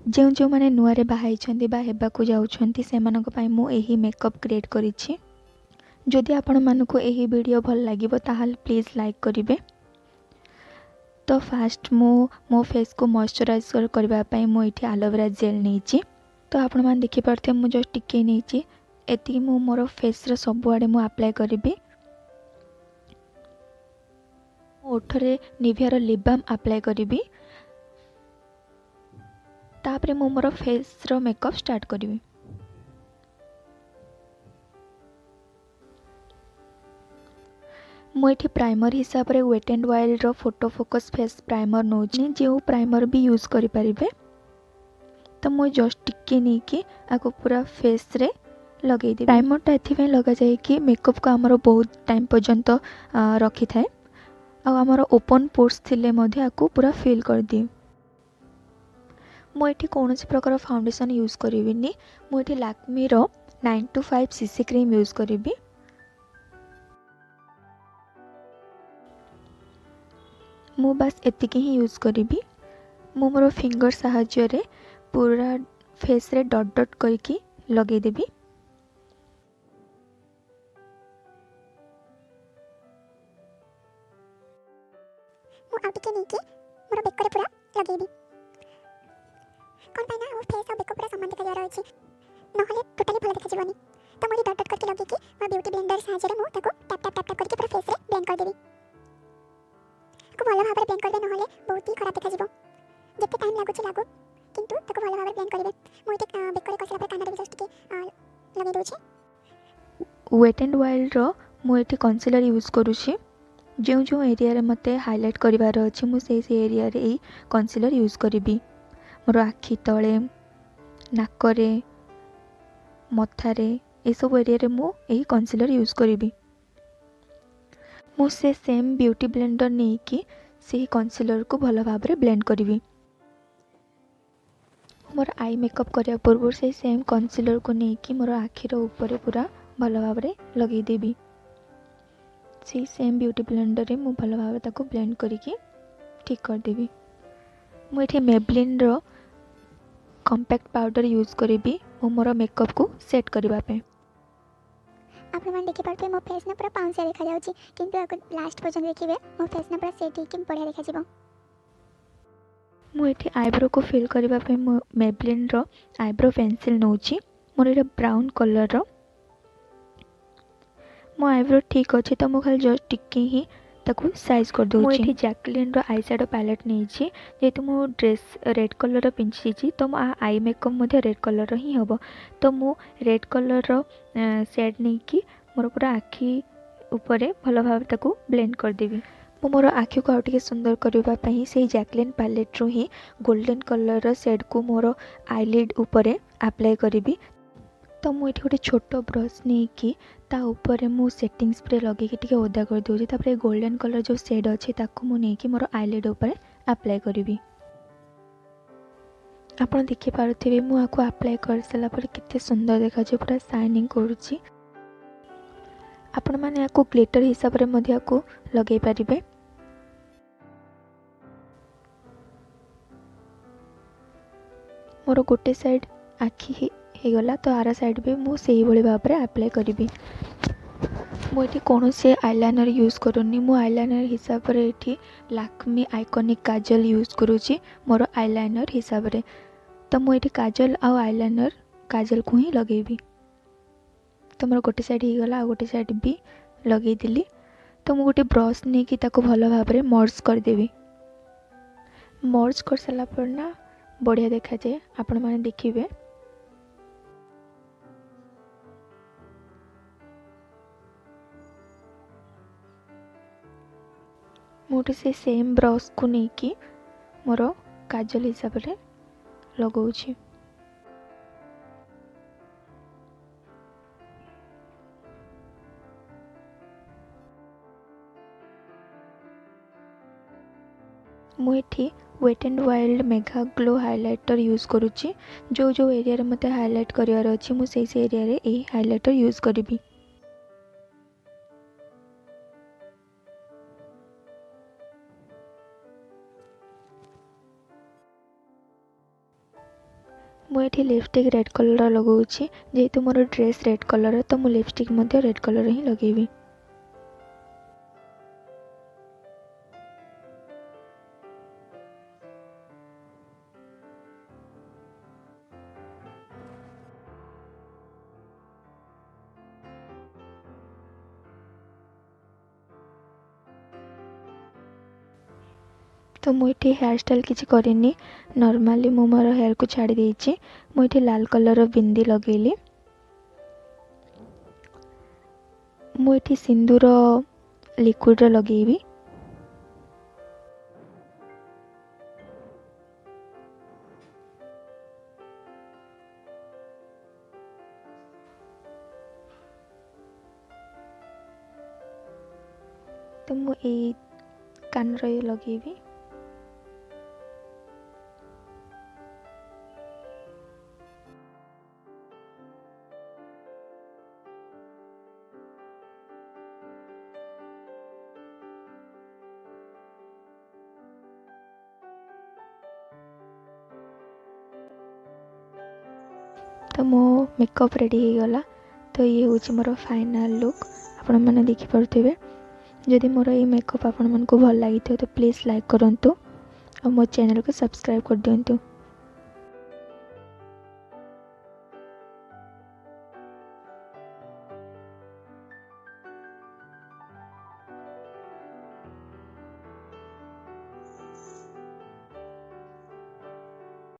जो जो मैंने नुआ रे बाहाई छंती बा हेबाकु जाउछंती सेमानक पई मु एही मेकअप क्रिएट करिछि। जदि आपण मानकु एही वीडियो भल लागिबो ताहाल प्लीज लाइक करिवे। तो फास्ट मो फेस को मॉइस्चराइजर करबा पई मु एठी एलोवेरा जेल नेछि। तो आपण मान देखि परथे मु जस्ट टिके नेछि। एति मु मोर फेस रे सब आडे मु अप्लाई करिबी। ओठरे निविया रो लिप बाम अप्लाई करिबी। तापरे मु मोर फेस रो मेकअप स्टार्ट करिबी। मुझे प्राइमर हिसाब रे वेट एंड वाइल्ड रो फोटो फोकस फेस प्राइमर नौछि जो प्राइमर भी यूज करि परिबे। तो मुझे जस्ट टिके नहीं कि आको पूरा फेस रे लगे दे। प्राइमर टा एथि लगा जाए कि मेकअप को हमरो बहुत टाइम पर्यंत रखी थाए आ हमरो ओपन पोर्स थिले मध्ये आको पूरा फिल कर दिए। मुझे कौन सी प्रकार फाउंडेशन यूज करिविनी। मुझे लैक्मे रो 925 सीसी क्रीम यूज करिबी। मु बस एतिके ही यूज करिबी। मु मोर फिंगर सहाय्य रे पूरा फेस रे डॉट डॉट करके लगे देबी। मु आउ टिके नहीं कि मोर बेक रे पूरा लगेबी। कोन पाइना ओ फेस और बेक पूरा समान देखा जा रहा अछि नहले टोटली भलो देखा जीवनी। तो मोरी डॉट डॉट करके लगे कि मोर ब्यूटी ब्लेंडर सहाय्य रे मु ताको टैप टैप टैप करके पूरा फेस रे ब्लेंड कर देबी। को भलो भाबरे ब्लेंड करबे नहले बहुत ही खराब देखा जीवो। जते टाइम लागु छी लागु किंतु ताको भलो भाबरे ब्लेंड करबे। मु एते बेक रे कसला पर काना रे जस्ट के लगे दउ छी। वेट एंड वाइल्ड रो मु एठी कंसीलर यूज करूछी। जो जो एरिया रे मते हाइलाइट करिवार अछि मु से एरिया रे ए कंसीलर यूज करिबी। मोर आखि तळे नाकरे मथारे ए सब एरिया रे मु ए कंसीलर यूज करिबी। मु से सेम ब्यूटी ब्लेंडर नहीं कि से कंसीलर को भलो भाबरे ब्लेंड करिबी। मोर आई मेकअप करिया पूर्व से सेम कंसीलर को नहीं कि मोर आखिर ऊपर पूरा भलो भाबरे लगे देबी। से सेम ब्यूटी ब्लेंडर रे मु भलो भाबरे ताको ब्लेंड करिके ठीक कर देबी। मु एठी मेबलिन रो कॉम्पैक्ट पाउडर यूज करिबी मोर मेकअप को सेट करबा पे। आप मन देखि परते मो फेस ना पूरा पाउंसिया देखा जाउची किंतु आको लास्ट पर्यंत देखिबे मो फेस ना पूरा सेट होके बढ़िया देखा जीवो। मु एठी आईब्रो को फिल करबा पे मेबलिन रो आईब्रो पेंसिल नौची। मोर एटा ब्राउन कलर रो। मो आईब्रो ठीक अछि तो मु खाली जस्ट टिके ही ताकू साइज कर दउची। मु एठी जैकलिन रो आई शैडो पैलेट नेछि जेतु मु ड्रेस रेड कलर रो पिंछि छी तो मो आई मेकअप मध्ये रेड कलर रो ही हबो। तो मु रेड कलर रो शेड नै कि मोर पूरा आखी ऊपर भलो भाव ताकू ब्लेंड कर देबी। मु मोर आखी को आउटिके सुंदर करबा पई से जैकलिन पैलेट रो ही गोल्डन कलर रो शेड को मोर आईलिड ऊपर अप्लाई करिबी। तो मु एठी गोटे छोटो ब्रश नहीं कि ता ऊपर मु सेटिंग स्प्रे लगे कि टिके ओदा कर दोछि। तापर गोल्डन कलर जो शेड अछि ताको मु नहीं कि मोर आईलिड ऊपर अप्लाई करिबी। आपण देखि पारुथिबे मु आको अप्लाई कर सला पर किते सुंदर देखा जे पूरा शाइनिंग करूछि। आपण माने आको ग्लिटर हिसाब रे मध्ये आको लगे परिबे। मोर गोटे साइड आखी हे गला तो आरा साइड भी मु सेही भली भाव रे अप्लाई करिबी। मु एठी कोनोसे आईलाइनर यूज करूनी। मु आईलाइनर हिसाब रे एठी लैक्मे आइकॉनिक काजल यूज करूची मोर आईलाइनर हिसाब रे। तो मु एठी काजल आ आईलाइनर काजल को ही लगेबी। तो मोर गोटे साइड हे गला आ गोटे साइड भी लगे दिली। तो मु गोटे ब्रश नै कि ताको भलो भाव रे मर्ज कर देबी। मर्ज कर सला पर ना बढ़िया देखा जाए। आपण माने देखिबे मोटे से सेम ब्रश को नहीं कि मोर काजल हिसाब रे लगाउछि। मु एठी wet and wild mega glow highlighter use करूची। जो जो एरिया रे मते हाइलाइट करिवार अछि मु सेही एरिया रे ए हाइलाइटर यूज करिबी। मुझे लिपस्टिक रेड कलर लगाऊँगी जेहेतु मोर ड्रेस रेड कलर तो मु लिपस्टिक रेड कलर ही लगेबी। तो मुझे हेयर स्टाइल किसी करनी नॉर्मली मु मोर हेयर को छाड़ी देछि। मुझे लाल कलर बिंदी लगेली। मुझे सिंदूर लिक्विड लगेबी। तो मुझे कान लगेबी। तो मो मेकअप रेडी हो गला। तो ये हूँ मोर फाइनल लुक आपण मैंने देखिपे। जदि मोर ये मेकअप आपण मन को भल लगी तो प्लीज़ लाइक करूँ और मो चैनल को सब्सक्राइब कर दिंतु।